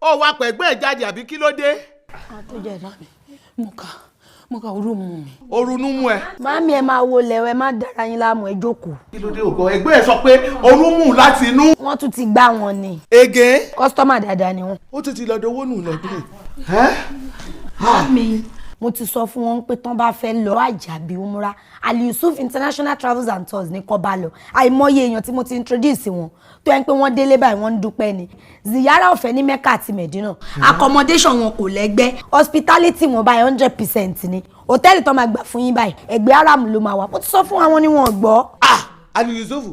ó wá pẹ̀gbẹ́ ìjáde àbí kí ló dé. àtọ́jà ìdá mi mo ka orú mu mi. orunú mú ẹ. Màámi ẹ máa wo lẹ̀wẹ̀ má dára yín láàmú ẹ jókòó. kí ló dé ògbọ́n ẹgbẹ́ ẹ sọ pé orun mú láti inú. wọ́n tún ti gbá wọn ni. ege. kọ́sítọ́mà dáadáa ni wọ́n. ó ti lọ dowó nù lọ́dún. Màámi mo ti sọ fún wọn pé tán bá fẹ́ lọ àjàbí umra Ali Yusuf International Travels and Tours ní kó bá lọ àìmọye èèyàn tí mo ti introduce wọn tó yẹn pé wọ́n délé báyìí wọ́n ń dúpẹ́ ni ziyara ọ̀fẹ́ ní Mecca àti Medina accommodation wọn kò lẹ́gbẹ́ hospitality wọn báyìí 100% ni hòtẹ́ẹ̀lì tó máa gbà fún yín báyìí ẹgbẹ́ aram ló máa wà mo ti sọ fún àwọn ni wọ́n gbọ́. Ali Yusuf.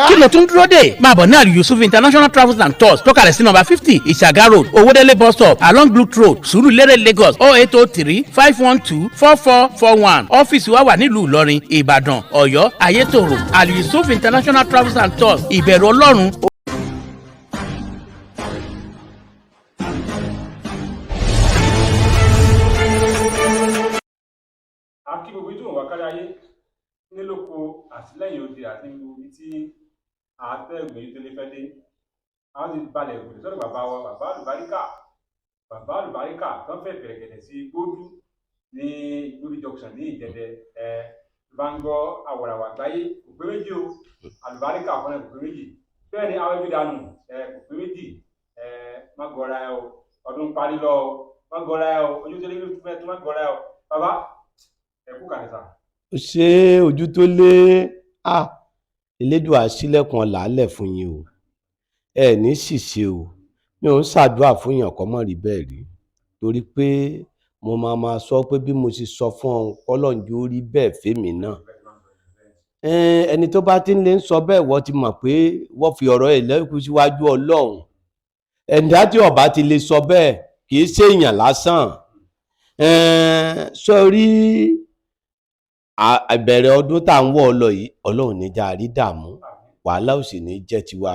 kí ló tún dúró dé máa bọ̀ ní Ali Yusuf International Travels and Tours tó kalẹ̀ sí nọ́mbà 50 Ìṣàgá road Owódélé bus stop along Blue road Sùúrùlérè Lagos 0803 512 4441 ọ́fíìsì wa wà nílùú Ìlọrin Ìbàdàn Ọ̀yọ́ Ayétòrò Ali Yusuf International Travels and Tours ìbẹ̀rù Ọlọ́run. akí gbogbo ìdúró wà kárí ayé nílòkó àtìlẹ́yìn òde àti ibi tí àtẹ̀gbẹ́ yìí tó lè fẹ́ dé àwọn ti balẹ̀ ìgbòdì sọ́dọ̀ bàbá wa bàbá àlùbáríkà tó ń fẹ́ fẹ̀rẹ̀gẹ̀dẹ̀ sí gbódú ní gbódú junction ní Ìjẹ̀dẹ̀ Baba Aworawo Agbaaye kò pé méjì o àlùbáríkà fúnra kò pé méjì bẹ́ẹ̀ ni àwọn ẹbí dànù kò pé méjì má gọra ẹ o ọdún parí lọ o má gọra ẹ o ojú tó lé tó má gọra ẹ o bàbá ẹ kú kànísà. ṣé ojú tó lé Elédùà ṣílẹ̀kùn ọ̀làálẹ̀ fún yín o ẹ ní ṣìṣe o mi ò ń ṣàdúrà fún yàn kọ́ mọ́ rí bẹ́ẹ̀ rí torí pé mo máa sọ pé bí mo ṣe sọ fún ọ kọ́lọ́njú ó rí bẹ́ẹ̀ fèmí náà ẹni tó bá ti ń lè ń sọ bẹ́ẹ̀ wọ́n ti mọ̀ pé wọ́n fi ọ̀rọ̀ ẹ̀ lẹ́kùn síwájú Ọlọ́run ẹ̀dá tí ọba ti lè sọ bẹ́ẹ̀ kì í ṣèèyàn lásán sọrí ìbẹ̀rẹ̀ ọdún tá à ń wọ̀ ọ lọ yìí Ọlọ́run níjà rí dààmú wàhálà ò sì ní jẹ́ tiwa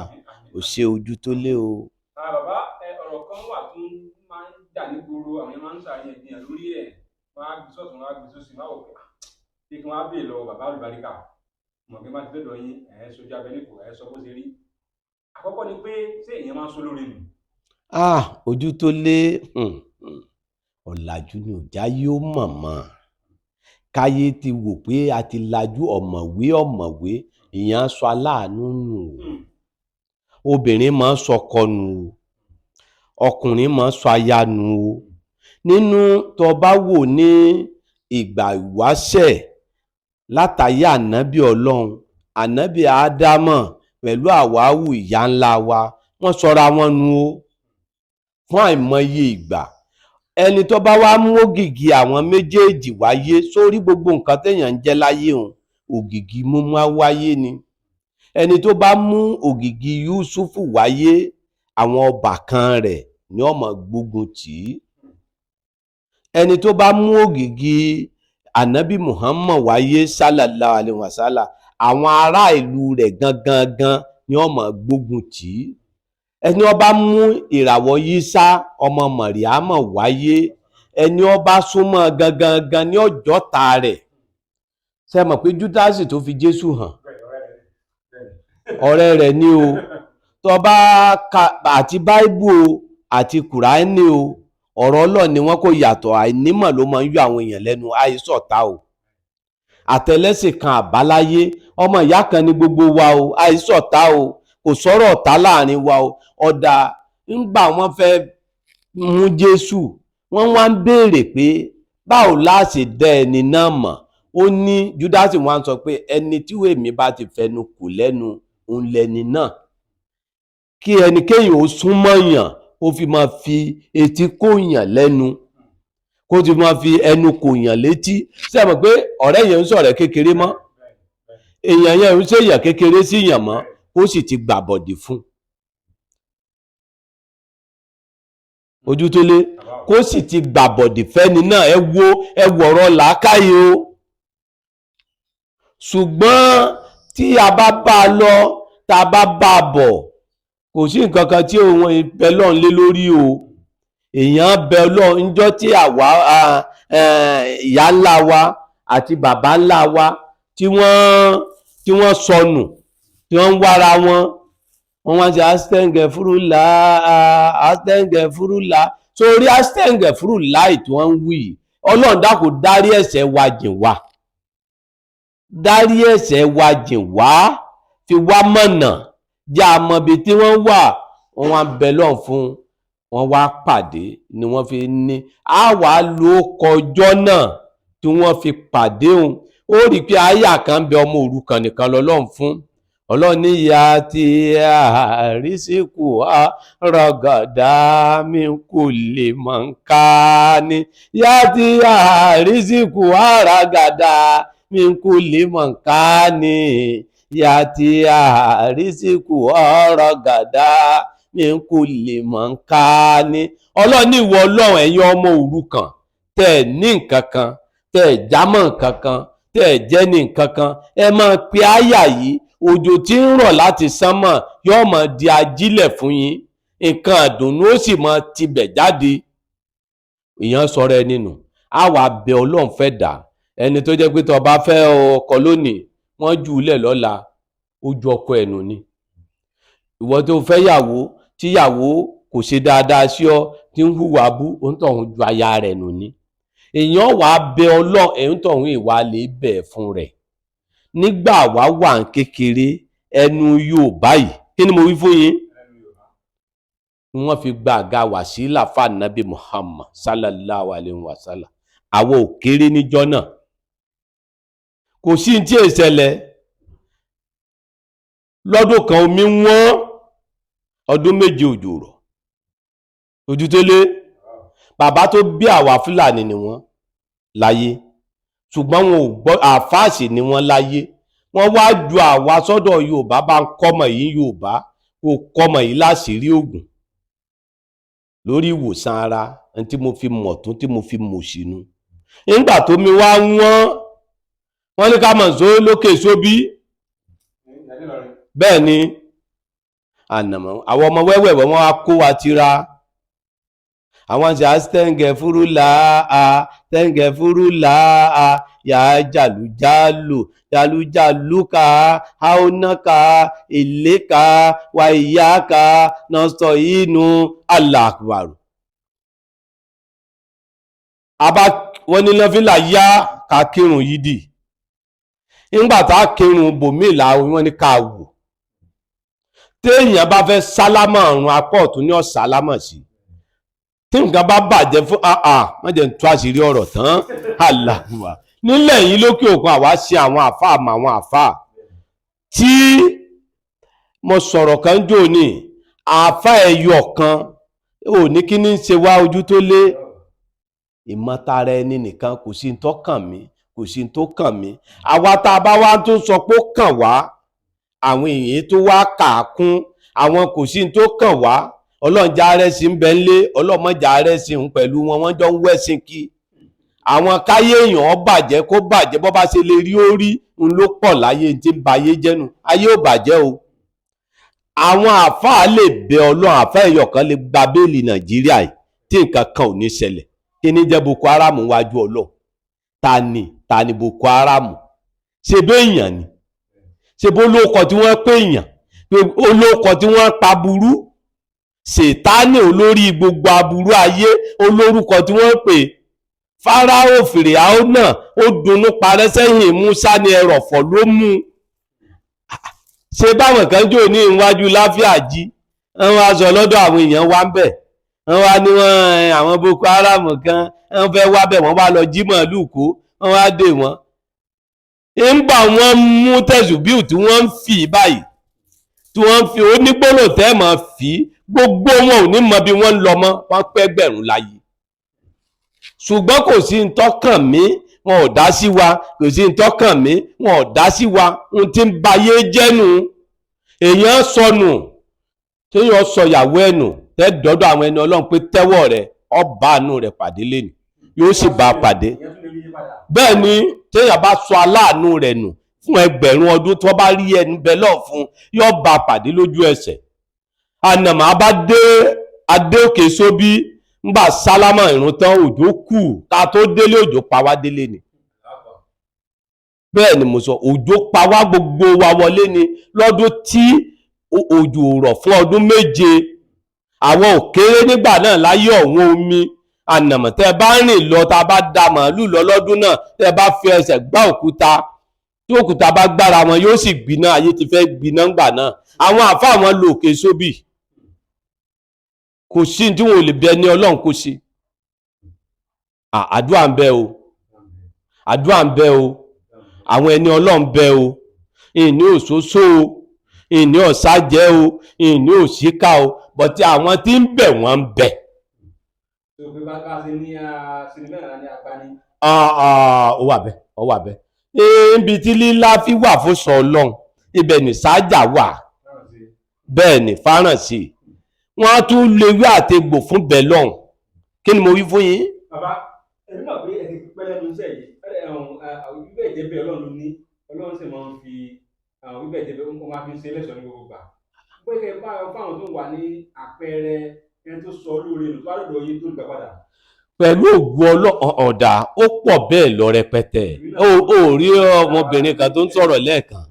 ò ṣe ojú tó lé o. bàbá ọ̀rọ̀ kan wà tó máa ń jà nígboro àwọn yẹn máa ń ṣàyẹ̀dìyàn lórí ẹ̀ wọ́n á gbé sọ́ọ̀tún wọ́n á gbé sósì máa wò pé kí wọ́n á bèè lọ bàbá àlùbáríkà mọ̀gbẹ́ má ti dọ́dọ̀ yín sojú abẹ́lẹ́kọ sọ bó ṣe rí àkọ́kọ́ ni pé ṣé èèyàn máa ń sọ lórí nù. ojú tó lé ọ̀làjú ni òjá yóò mọ̀mọ́ káyé ti wò pé a ti lajú ọ̀mọ̀wé èèyàn sọ aláàánú nù o obìnrin máa ń sọkọ nù o ọkùnrin máa ń sọ aya nù o nínú tó bá wò ní ìgbà ìwáṣẹ̀ látàyé ànábì Ọlọ́run ànábì Ádámọ̀ pẹ̀lú àwáwù ìyá ńlá wa wọ́n sọra wọn nù o fún àìmọye ìgbà ẹni tó bá wá mú ògìgì àwọn méjèèjì wáyé sórí gbogbo nǹkan téèyàn ń jẹ láyé òun ògìgì múmú wáyé ni ẹni tó bá mú ògìgì Yúsúfù wáyé àwọn ọbàkan rẹ̀ ni ó máa gbógun tì í ẹni tó bá mú ògìgì ànábì Muhammad wáyé sallallahu alaihi wasallam àwọn ará ìlú rẹ̀ gangan ni ó máa gbógun tì í ẹni ó bá mú ìràwọ̀ Yísá ọmọ Màríámọ̀ wáyé ẹni ó bá súnmọ́ gangan ní ọjọ́ta rẹ̀ ṣe mọ̀ pé Júdásì tó fi Jésù hàn ọ̀rẹ́ rẹ̀ ni o tó bá ka àti Báíbù o àti Kùránì o ọ̀rọ̀ Ọlọ́run ni wọ́n kò yàtọ̀ àìnímọ̀ ló máa ń yọ àwọn èèyàn lẹ́nu àìsọ̀tá o àtẹlẹsẹ̀ kan àbáláyé ọmọ ìyá kan ní gbogbo wa o àìsọ̀tá o kò sọ̀rọ̀ ọ̀tá láàrin wa o ọ̀dà ńgbà wọ́n fẹ́ mú Jésù wọ́n wá ń béèrè pé báwo láṣẹ dá ẹni náà mọ̀ ó ní Júdásì wọ́n sọ pé ẹni tí èmi bá ti fẹnu kò lẹ́nu òun lẹni náà kí ẹnikẹ́yìn ó súnmọ́ yàn ó fi máa fi etí kó yàn lẹ́nu kó ti máa fi ẹnu kò yàn létí ṣé ẹ mọ̀ pé ọ̀rẹ́ yẹn ń sọ̀rẹ́ kékeré mọ́ èèyàn yẹn ń ṣèyàn kékeré sí yàn mọ́ ó sì ti gbàbọ̀dì fún ojú tó lé kó sì ti gbàbọ̀dì fẹ́ni náà ẹ wo ọ̀rọ̀ làákàyè o ṣùgbọ́n tí a bá bá a lọ tá a bá bá a bọ̀ kò sí nǹkan kan tí òun bẹ lọ́n lé lórí o èèyàn bẹ lọ́n níjọ́ tí àwa ìyá ńlá wa àti bàbá ńlá wa tí wọ́n sọnù tí wọ́n ń wára wọn wọ́n wá ń ṣe astẹ́ǹgẹ̀fúrúlà sórí astẹ́ǹgẹ̀fúrúlà tí wọ́n ń wí ọlọ́run dákun dárí ẹ̀ṣẹ̀ wa jìn wá dárí ẹ̀ṣẹ̀ wa jìn wá fi wá mọ̀nà jẹ́ àmọ́bi tí wọ́n wà wọ́n wá ń bẹ lọ́hùn fún wọn wá pàdé ni wọ́n fi ní á wà ló kọjọ́ náà tí wọ́n fi pàdé òun ó rí i pé àyà kan bẹ ọmọ òrukàn nìkan lọ́lọ́run fún ọlọ́run ní ìyá tí àrísìkò àrọ̀gàdá mi kò lè mọ̀ ń ká ní ìyá tí àrísìkò àrọ̀gàdá mi kò lè mọ̀ ń ká ní ìyá tí àrísìkò àrọ̀gàdá mi kò lè mọ̀ ń ká ní. ọlọ́run ní ìwọ ọlọ́run ẹ̀yin ọmọ òrukàn tẹ́ ẹ̀ ní nǹkan kan tẹ́ ẹ̀ jámọ́ nǹkan kan tẹ́ ẹ̀ jẹ́ ní nǹkan kan ẹ máa pe àyà yìí òjò tí ń rọ̀ láti sánmọ̀ yóò máa di ajílẹ̀ fún yín nǹkan àdùnnú ó sì máa tibẹ̀ jáde. èèyàn sọ̀rọ̀ ẹ nínú á wà bẹ ọlọ́run fẹ́ dà ẹni tó jẹ́ pé tó bá fẹ́ ọkọ lónìí wọ́n jù ú lẹ̀ lọ́la ó ju ọkọ ẹ̀nù ni. ìwọ tó fẹ́ yàwó tíyàwó kò ṣe dáadáa sí ọ tí ń hùwà bú òun tọ̀hún ju aya rẹ̀ nù ni. èèyàn wà bẹ ọlọ́run ẹ̀hún tọ̀hún ìwà lè bẹ̀ fún rẹ̀. nígbà wá wà ń kékeré ẹnu Yorùbá yìí kí ni mo wí fún yín wọ́n fi gba àga wàsílà fànàbí Muhammad sallallahu alayhi wa sallam àwọn ò kéré níjọ́ náà kò sí tí è ṣẹlẹ̀ lọ́dún kan omi wọ́n ọdún méje òjò rọ̀ ojú tó lé bàbá tó bí àwa Fúlàní ni wọ́n láyé ṣùgbọ́n wọn ò gbọ́ àfáàsì ni wọ́n láyé wọ́n wá ju àwa sọ́dọ̀ Yorùbá bá ń kọ́mọ yìí Yorùbá kò kọ́mọ yìí láṣìírí ògùn lórí ìwòsàn ara tí mo fi mọ̀ tún tí mo fi mọ̀ sínú nígbà tó mi wá wọ́n ní ká mọ̀ só lókè sóbí bẹ́ẹ̀ ni ànàmọ́ àwọn ọmọ wẹ́wẹ́ wọ́n wá kó wa tira àwọn ṣe tẹ́ǹgẹ̀fúrúlà yà jàlújàlúkà haúnákà ìlékà wà ìyáka nọ́sọ̀ inú Allahu Akbar. wọ́n ní lọ́fílà yá ká kírun yídì nígbàtá kírun bòmíìlà wọ́n ní ká wò téèyàn bá fẹ́ sálámà ọ̀run apá ọ̀tún ní ọ̀sálámà sí tí nǹkan bá bàjẹ́ fún wọ́n jẹ́ ń tú àṣírí ọ̀rọ̀ tán aláwọ̀ nílẹ̀ yìí lókè òkun àwa ṣe àwọn àfáà mọ àwọn àfáà tí mo sọ̀rọ̀ kan jò ní àfáà ẹyọ kan ò ní kí ní ṣe wá ojú tó lé ìmọ̀tara ẹni nìkan kò sí tó kàn mí kò sí tó kàn mí àwa tá a bá wá tó sọ pé ó kàn wá àwọn èèyàn tó wá kà á kún àwọn kò sí tó kàn wá ọlọ́njà arẹ́sìn ń bẹ ńlé ọlọ́mọjà arẹ́sìn ń pẹ̀lú wọn wọ́n jọ ń wẹ́sìn kí àwọn káyé èèyàn bàjẹ́ kó bàjẹ́ bọ́ bá ṣe lè rí orí ń ló pọ̀ láyé tí ń ba ayé jẹ́nu ayé ò bàjẹ́ o. àwọn àáfàá lè bẹ ọlọ́run àáfàá ẹ̀yọ̀ kan lè gba béèlì Nàìjíríà yìí tí nǹkan kan ò ní ṣẹlẹ̀ kí ní jẹ́ Boko Haram wájú ọlọ́run ta ni Boko Haram ṣe bẹ́ èèyàn ni ṣe bó lóòkọ tí wọ́n pè èèyàn olóòkọ tí wọ́n pa burú Sètánì olórí gbogbo aburú ayé olórúkọ tí wọ́n pè Fáráò Fìràó náà ó dunnú parẹ́ sẹ́yìn Músá ní ẹrọ̀fọ̀ ló mú ṣe báwọn kan jò ní ìwájú Láfíàjì wọ́n wá sọ lọ́dọ̀ àwọn èèyàn wá ń bẹ̀ wọ́n wá ní àwọn Boko Haram kan wọ́n fẹ́ wá bẹ̀ wọ́n wá lọ jí màálù kó wọ́n wá dè wọ́n ńgbà wọ́n mú tẹ̀sùbíù tí wọ́n ń fi báyìí tí wọ́n ń fi onígbòlò tẹ́ẹ̀mọ̀ fi gbogbo wọn ò ní mọ bí wọ́n ń lọ mọ́ wọ́n pẹ́ gbẹ̀rún láyé ṣùgbọ́n kò sí ń tọ́kàn mí wọn ò dá sí wa kò sí ń tọ́kàn mí wọn ò dá sí wa ohun tí ń bayé jẹ́nu èèyàn sọnù téèyàn sọ ìyàwó ẹ̀nù tẹ́ dọ́dọ̀ àwọn ẹni Ọlọ́run pé tẹ́wọ́ rẹ̀ ọba àánú rẹ̀ pàdé lẹ́nu yóò sì bá a pàdé bẹ́ẹ̀ ni téèyàn bá sọ aláàánú rẹ̀ nù fún ẹgbẹ̀rún ọdún tó bá rí ẹnu bẹ́ẹ̀ lọ́ọ̀ fún yóò bá a pàdé lójú ẹsẹ̀ ànàmọ́ bá dé adé òkè sóbí ńgbà sálámà ìrun tán òjò kù ká tó délé òjò pa wá délé ni bẹ́ẹ̀ ni mo sọ òjò pa wá gbogbo wa wọlé ni lọ́dún tí òjò rọ̀ fún ọdún méje àwọn òkèrè nígbà náà láyé ọ̀wọ́n omi ànàmọ̀ tẹ́ bá rìn lọ tá bá da màálù lọ lọ́dún náà tẹ́ bá fi ẹsẹ̀ gbá òkúta tí òkúta bá gbára wọn yóò sì gbiná ayé ti fẹ́ gbiná ńgbà náà àwọn àfáà wọn lo òkè sóbì kò sí tí wọn ò lè bẹ ní ọlọ́run kó ṣe àdúrà ń bẹ o àdúrà ń bẹ o àwọn ẹni ọlọ́run bẹ o ìní òṣóṣó o ìní ọ̀sájẹ́ o ìní òṣíkà o bọ̀tí àwọn tí ń bẹ̀ wọ́n ń bẹ̀. ó wà bẹ́ẹ̀ níbi tí lílá fi wà fún sọ ọlọ́run ibẹ̀ ní sájà wà bẹ́ẹ̀ ní fáránsì wọ́n tún lè wí àtegbò fún bẹ́lọ́n kí ni mo wí fún yín. bàbá ẹni mọ̀ pé ẹ ti pẹ́ lẹ́nu iṣẹ́ yìí wíbẹ̀ ìjẹ́bẹ̀ ọlọ́run ló ní ọlọ́run sì máa ń fi wíbẹ̀ ìjẹ́bẹ̀ ó máa fi ṣe lẹ́sọ̀ọ́ ní gbogbo gbà pé fáwọn tó wà ní àpẹẹrẹ ẹni tó sọ olóore nù tó wà lọ́dọ̀ yìí tó gbà padà. pẹ̀lú ògùn ọ̀dà ó pọ̀ bẹ́ẹ̀ lọ rẹpẹtẹ ó rí ọmọbìnrin kan tó ń sọ̀rọ̀ lẹ́ẹ̀kan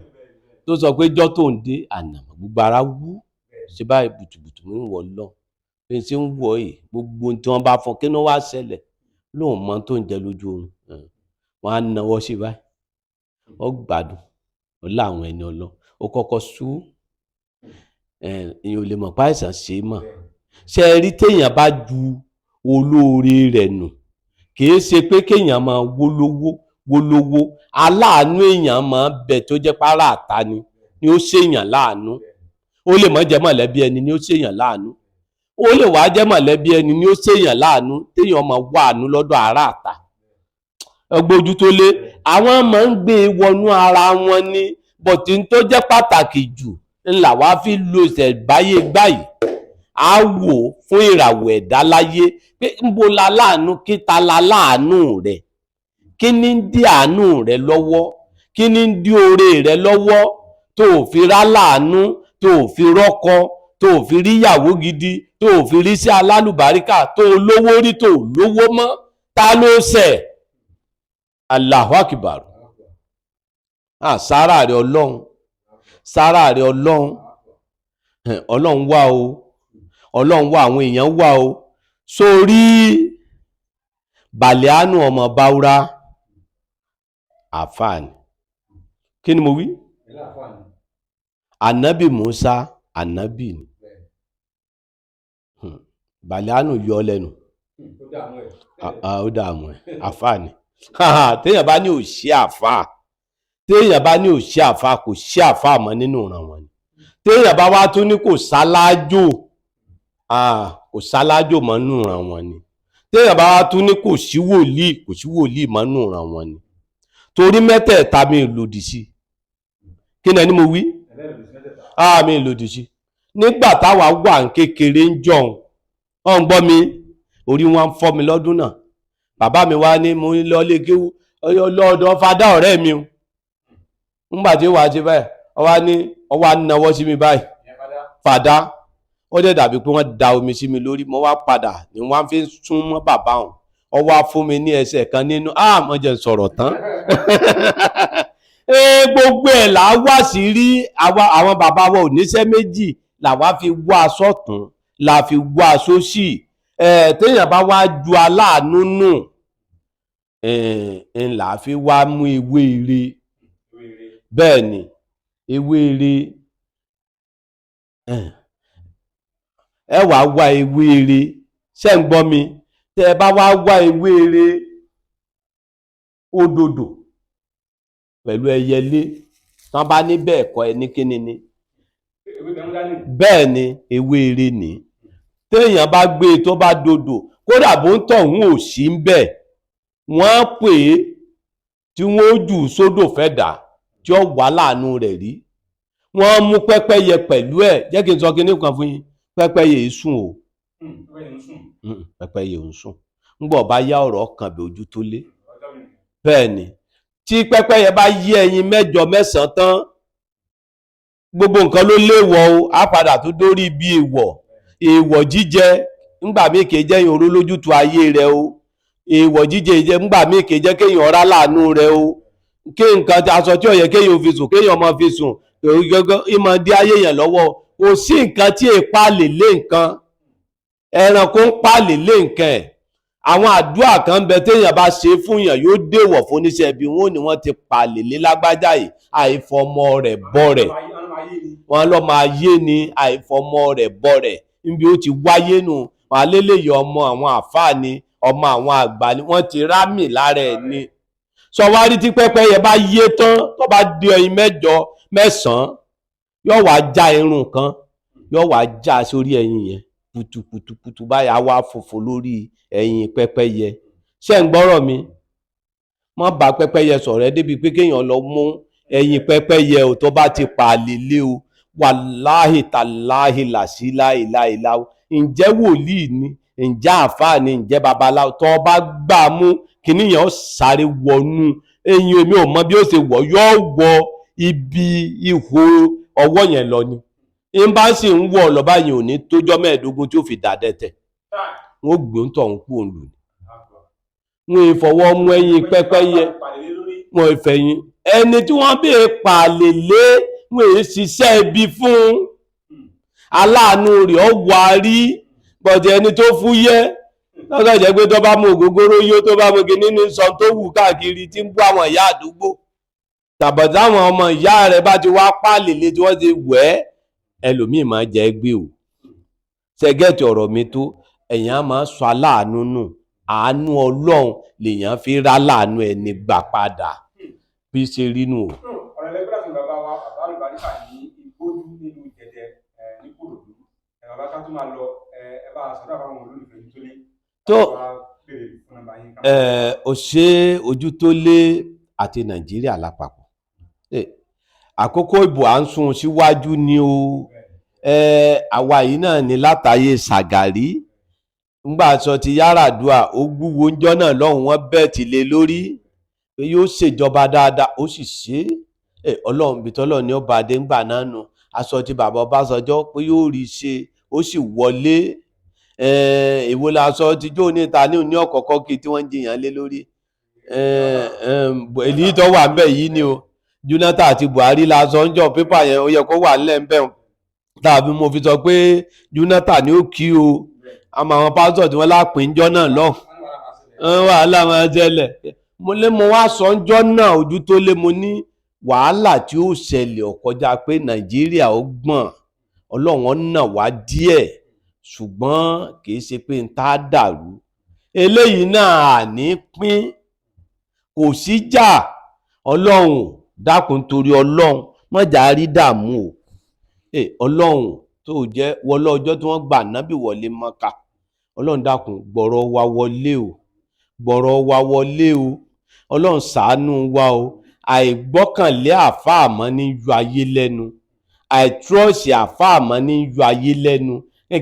tó sọ pé jọ́ tó ń dé ànàmọ́ gbogbo ara wú ṣe báyìí bùtùbùtù ń wọ̀ lọ bí ṣe ń wọ̀ yìí gbogbo tí wọ́n bá fọ kí ni wọ́n wá ṣẹlẹ̀ lóun mọ tó ń jẹ lójú oorun wọ́n á nawọ́ sí báyìí ó gbádùn ó láwọn ẹni ọlọ́ ó kọ́kọ́ sú èèyàn ò lè mọ̀ pa àìsàn ṣe é mọ̀ ṣe rí téèyàn bá ju olóore rẹ̀ nù kìí ṣe pé kéèyàn máa wólówó aláàánú èèyàn máa bẹ tó jẹ́ párá àta ni ó ṣèèyàn láàánú ó lè má jẹ́ mọ̀lẹ́bí ẹni ni ó ṣèèyàn láàánú ó lè wá jẹ́ mọ̀lẹ́bí ẹni ni ó ṣèèyàn láàánú téèyàn máa wá àánú lọ́dọ̀ ará àta ẹgbójú tó lé àwọn máa ń gbé wọnú ara wọn ní bọ̀tí tó jẹ́ pàtàkì jù ńlá wá fi lo ìṣẹ̀báyé gbáyìí á wò fún ìràwọ̀ ẹ̀dá láyé pé ńbo la láàánú kí ta la láàánú rẹ̀ kí ní ń dí àánú rẹ̀ lọ́wọ́ kí ní ń dí oore rẹ̀ lọ́wọ́ tó fi rá láàánú tó fi rọ́kọ tó fi rí ìyàwó gidi tó fi rí sí alálùbáríkà tó lówó rí tó lówó mọ́ ta ló ṣẹ̀ Allahu Akbar sára rẹ̀ ọlọ́run sára rẹ̀ ọlọ́run wà o ọlọ́run wà àwọn èèyàn wà o sórí bàlẹ́ánù ọmọ báwúrá àfáàní kí ni mo wí ànábì Musa ànábì ni bàlẹ́ánù yọ lẹ́nu ó dààmú ẹ̀ àfáàní téèyàn bá ní òṣì àfáà téèyàn bá ní òṣì àfáà kò sí àfáà mọ́ nínú ìran wọn ni téèyàn bá wá tún ní kò sálájò kò sálájò mọ́ nínú ìran wọn ni téèyàn bá wá tún ní kò sí wòlíì mọ́ nínú ìran wọn ni torí mẹ́tẹ̀ẹ̀ta mi lòdì sí kí ni ẹni mo wí mi lòdì sí nígbà táwa wà ń kékeré ń jọun ọ̀n gbọ́ mi orí wọn fọ́ mi lọ́dún náà bàbá mi wá ní mo lọ lé kéwú lọ́dọ̀ fadá ọ̀rẹ́ mi o ńgbà tí wàá ṣe báyìí ọwá náwọ́ sí mi báyìí fàdá ó dẹ̀ dàbí pé wọ́n da omi sí mi lórí mo wá padà ní wọ́n fi ń sún mọ́ bàbá wọn ọwá fún mi ní ẹsẹ̀ kan nínú mo jẹ́ sọ̀rọ̀ tán gbogbo ẹ̀ là wá sí rí àwọn bàbá wa ò níṣẹ́ méjì làwa fi wá sọ́tún la fi wá sósì téèyàn bá wá ju aláàánú nù ńlá fi wá mú ewé ire bẹ́ẹ̀ ni ewé ire ẹ wá wá ewé ire ṣé ń gbọ́ mi tẹ́ ẹ bá wá wá ewé ire òdòdó pẹ̀lú ẹyẹlé tán bá ní bẹ́ẹ̀ kọ́ ẹ ní kíni ni bẹ́ẹ̀ ni ewé ire ni téèyàn bá gbé e tó bá dòdò kódà bó ń tọ̀hún ò sí ń bẹ̀ wọ́n pè é tí wọ́n ó jù sódò fẹ́ dà tí ó wà láàánú rẹ̀ rí wọ́n mú pẹ́pẹ́yẹ pẹ̀lú ẹ̀ jẹ́ kí n sọ kíní kan fún yín pẹ́pẹ́yẹ ń sùn o pẹ́pẹ́yẹ ń sùn ńgbọ̀ bá yá ọ̀rọ̀ kan bẹ̀ ojú tó lé bẹ́ẹ̀ ni tí pẹ́pẹ́yẹ bá yí ẹyin mẹ́jọ mẹ́sàn-án tán gbogbo nǹkan ló léèwọ̀ o á padà tó dórí bí èèwọ̀ jíjẹ ńgbà míì kìí jẹ́ èèyàn olólójútu ayé rẹ o èèwọ̀ jíjẹ jẹ ńgbà míì kìí jẹ́ kéèyàn ọ̀rá láàánú rẹ o kí nǹkan aṣọ tí ó yẹ kéèyàn fi sùn kéèyàn ọmọ fi sùn gángan ìmọ̀ dí ayé yẹn lọ́wọ́ kò sí nǹkan tí èèpa lè lé nǹkan, ẹranko ń pàlè lé nǹkan ẹ̀. Àwọn àdúrà kan bẹ téèyàn bá ṣe fún yàn yóò dèwọ̀ fún oníṣẹ́ ibi, wọn ò ní wọ́n ti pàlè lé lágbájá yìí, àìfọmọ rẹ̀ bọ́ rẹ̀, wọn lọ máa yé ni, àìfọmọ rẹ̀ bọ́ rẹ̀ níbi ó ti wáyé nù. Wọn aléléyìí ọmọ àwọn àfáà ni, ọmọ àwọn àgbà ni, wọ́n ti rámì lára ẹ̀ ni. Sọ wá rí tí pẹ́pẹ́yẹ bá yé tán tó bá di ẹyin mẹ́jọ mẹ́sàn-án, yóò wá já irun kan, yóò wá já sórí ẹyin yẹn putuputuputu báyà wá fòfò lórí ẹyin pẹ́pẹ́yẹ. Ṣé ń gbọ́rọ̀ mi? Má bá pẹ́pẹ́yẹ sọ̀rọ̀ ẹ débi pé kéèyàn lọ mú ẹyin pẹ́pẹ́yẹ ò tó bá ti pààlè lé o, wàláhì tàláhì làṣí láìláìláwó. Ǹjẹ́ wòlíì ni, ǹjẹ́ àfáà ni, ǹjẹ́ babaláwo, tó bá gbà mú kíní yẹn ó sáré wọnú ẹyin, èmi ò mọ bí ó ṣe wọ̀, yóò wọ ibi ihò ọwọ́ yẹn lọ ni. ń bá sì ń wọ̀ lọ báyìí ò ní tójọ́ mẹ́ẹ̀ẹ́dógún tí ó fi dàdẹ́tẹ̀, wọ́n gbé ń tọ̀ ń kú òun lù ní. Wọ́n ìfọwọ́ mú ẹyin pẹ́pẹ́yẹ, wọ́n ìfẹ̀yìn ẹni tí wọ́n bí pààlè lé, wọ́n èé ṣiṣẹ́ ibi fún aláàánú rẹ̀ ó wà rí. Bọ̀dẹ̀ ẹni tó fúyẹ́ lọ́gọ́ jẹ́ pé tó bá mú ògógóró yó, tó bá mú kíní ní sọ tó wù káàkiri tí ń bú àwọn ìyá àdúgbò. Tàbí táwọn ọmọ ìyá rẹ̀ bá ti wá pààlè lé tí wọ́n ti wẹ̀ ẹ́, ẹlòmíì máa jẹ́ gbé o. Ṣẹ́gẹ́tì ọ̀rọ̀ mi tó, èèyàn máa sọ aláàánú nù, àánú Ọlọ́run lèèyàn fi rá láàánú ẹni gbà padà bí ṣe rí nù. Ọ̀rọ̀ ẹlẹgbẹ́ láti bàbá wa Baba Alubarika ní Ìgbódú nínú Ìjẹ̀dẹ̀ ní Kòròdú. Bàbá ká tó máa lọ, ẹ bá a sọ̀rọ̀ àwọn olólùfẹ́ yìí tó lé. Tó òṣè Ojútólé àti Nàìjíríà lápapọ̀. Àkókò ìbò à ń sún síwájú ni o. Àwa yìí náà ni látàyè Ṣàgàrí, ńgbà sọ ti Yar'Adua ó gbúwo ńjọ́ náà lọ́hùn, wọ́n bẹ́ẹ̀tì lé lórí pé yóò ṣèjọba dáadáa, ó sì ṣe é. Ọlọ́run bí tọ́lọ́run ni ó bá dé ńgbà náà nù. Aṣọ ti bàbá Ọbásanjọ́ pé yóò rí ṣe, ó sì wọlé. Èwo la sọ ti jó ní ta ní òní ọ̀kọ̀ọ̀kan kí tí wọ́n ń jiyàn lé lórí. Èyí tó wà ńbẹ̀ yìí ni o. Jonathan àti Buhari la sọ ń jọ pépà yẹn, ó yẹ kó wà nílẹ̀ ń bẹ̀ tàbí mo fi sọ pé Jonathan ni ó kí o. Àmọ́ àwọn pásítọ̀ tí wọ́n lápín jọ́ náà lọ wàhálà máa jẹ́lẹ̀. Mo wá sọ ń jọ́ náà Ojútólé, mo ní wàhálà tí ó ṣẹlẹ̀ ó kọjá pé Nàìjíríà ó gbọ̀n, Ọlọ́run nà wá díẹ̀, ṣùgbọ́n kì í ṣe pé ń tá dàrú. Eléyìí náà àní pín, kò síjà. Ọlọ́run dákun torí Ọlọ́run má jà rí dààmú o. Ọlọ́run tó jẹ́ wọlé ọjọ́ tí wọ́n gbà nábì wọlé Mọ́kà, Ọlọ́run dákun gbọ̀rọ̀ wa wọlé o, gbọ̀rọ̀ wa wọlé o. Ọlọ́run ṣàánú wa o. Àìgbọ́kànlé àfáà mọ́ ní yọ ayé lẹ́nu, àìtrọ́ọ̀sì àfáà mọ́ ní yọ ayé lẹ́nu.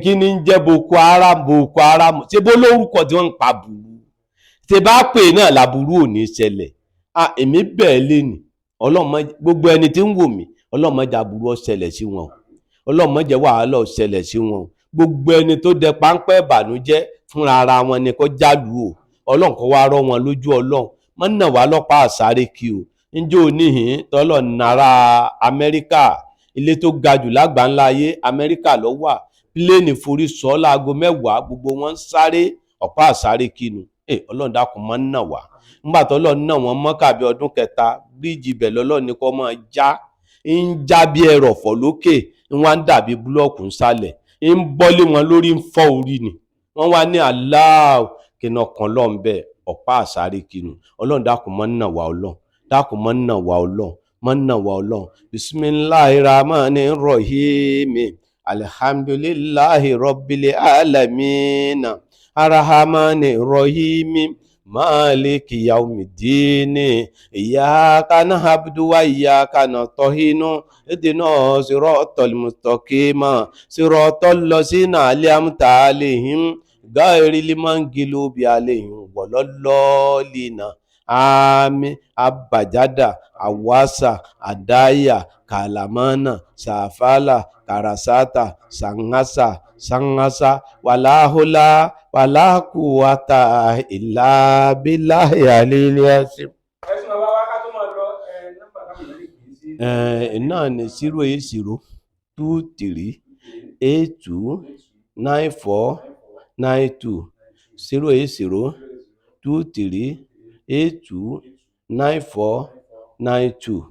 Kí ni ń jẹ́ Boko Haram? Boko Haram ṣe bó lórúkọ tí wọ́n ń pa burú, ṣe bá pè náà láburú ò ní ṣẹlẹ̀. Èmi bẹ́ẹ̀ lé ní Ọlọ́run, gbogbo ẹni tí ń wò mí, Ọlọ́run má jẹ́ aburú ó ṣẹlẹ̀ sí wọn, Ọlọ́run má jẹ́ wàhálà ó ṣẹlẹ̀ sí wọn. Gbogbo ẹni tó dẹ páńpẹ́ ìbànújẹ́ fúnra ara wọn ni kó jálù o. Ọlọ́run kó wá rọ́ wọn lójú. Ọlọ́run má nà wá lọ́pàá àsáré kí o. Ǹjẹ́ oníhìn tọ́lọ̀ nára Amẹ́ríkà, ilé tó ga jù lágbàńlá ayé Amẹ́ríkà ló wà. Píléènì forí sọ láago 10, gbogbo wọn ń sáré ọ̀pá àsáré kínu. Ọlọ́run dákun má nà wá. Ńgbà tọ́lọ̀ náà wọ́n Mọ́kà bí ọdún 3, bíríìjì ibẹ̀ lọ́lọ́run ní kó máa já, ń já bí ẹrọ̀fọ̀ lókè, ń wá ń dàbí búlọ́ọ̀kù ńsàlẹ̀, ń bọ́lé wọn lórí, ń fọ́ orí ni. Wọ́n wá ní aláàw kìnà kan lọ́n bẹ́ẹ̀ ọ̀pá àsáré kínu. Ọlọ́run dákun má nà wá Ọlọ́run, dákun má nà wá Ọlọ́run, má nà wá Ọlọ́run. Bismillahirrahmanirrahim. Alhamdulillahi rabbil alamin. Arrahmanirrahim. Maliki yawmiddin. Iyyaka na'budu wa iyyaka nasta'in. Ihdinas siratal mustaqim. Siratal ladzina an'amta alaihim ghayril maghdubi alaihim waladdallin. Àmín. Abajada, Awasa, Adaya, Kalamana, Safala, Karasata, Sangasa, Walahula, Walaquwata, Illa billahi alil azim. Ẹ̀sùn bàbá wa ká tó máa lọ, nọ́mbà táwọn èèyàn lè pè é sí. Náà ni 08023 829492 08023829492.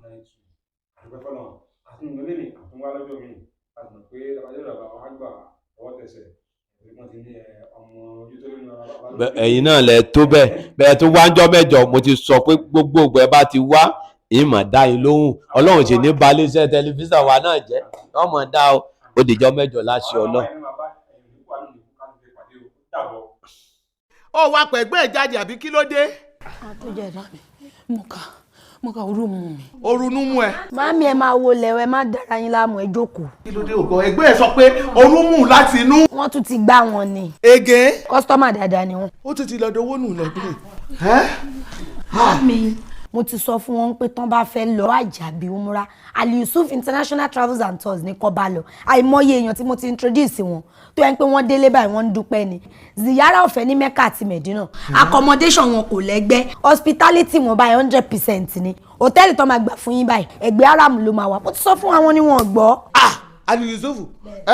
àdúgbò fọlọ́ àti ìnáwó ní àtúnwá lọ́jọ́ mi láti mọ̀ pé dábàjẹ́ bàbá wa gbà ọwọ́ tẹsẹ̀ wọ́n ti ní ọmọ ojú tó nínú ẹ̀yin náà lẹ tó bẹ́ẹ̀ tó wájọ́ mẹ́jọ mo ti sọ pé gbogbo ẹ bá ti wá ìmọ̀ dá yín lóhùn ọlọ́run sì ní balẹ̀-iṣẹ́ tẹlifíṣàn wa náà jẹ́ ọmọ dá o ó dìjọ́ mẹ́jọ láṣẹ ọlọ́run. ó wá pẹ̀gbẹ́ ẹ̀ jáde àbí kí ló dé. mo ka orú mu mi. orunú mú ẹ. Màámi ẹ máa wo lẹ̀wẹ̀ má dára yín láàmú ẹ jókòó. kí ló dé ògo ẹgbẹ́ ẹ sọ pé orun mú láti inú. Wọ́n tún ti gbá wọn ni. ege. Kọ́sítọ́mà dáadáa ni wọ́n. ó tún ti lọ dowó nù lọ́dún. Màámi mo ti sọ fún wọn pé tán bá fẹ́ lọ àjàbí umura Al-Yusuf International Travels and Tours ní kó bá lọ. Àìmọye èèyàn tí mo ti introduce wọn tó yẹn pé wọ́n délé báyìí wọ́n ń dúpẹ́ ni. Ziyara ọ̀fẹ́ ní Mecca àti Medina. Accommodation wọn kò lẹ́gbẹ́. Hospitality wọn báyìí 100% ni. Hòtẹ́ẹ̀lì tó máa gbà fún yín báyìí ẹgbẹ́ aram ló máa wà. Mo ti sọ fún àwọn ni wọn gbọ́. Al-Yusuf.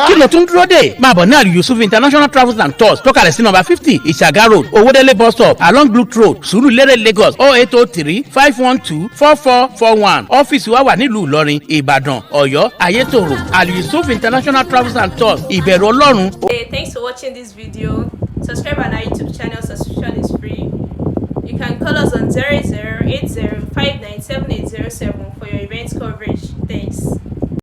kí ló tún dúró dè máa bọ̀ ní Al-Yusuf International Travels and Tours tó kalẹ̀ sí nọ́mbà 50 ìṣàgá road owódélé bus stop along blue road Sùúrùlérè Lagos 08035124441 ọ́fíìsì wa wà nílùú Ìlọrin Ìbàdàn Ọ̀yọ́ Ayétòrò Al-Yusuf International Travels and Tours ìbẹ̀rù Ọlọ́run. Hey, thanks for watching this video. Subscribe on our YouTube channel. Subscription is free. You can call us on 0080597807 for your event coverage. Thanks.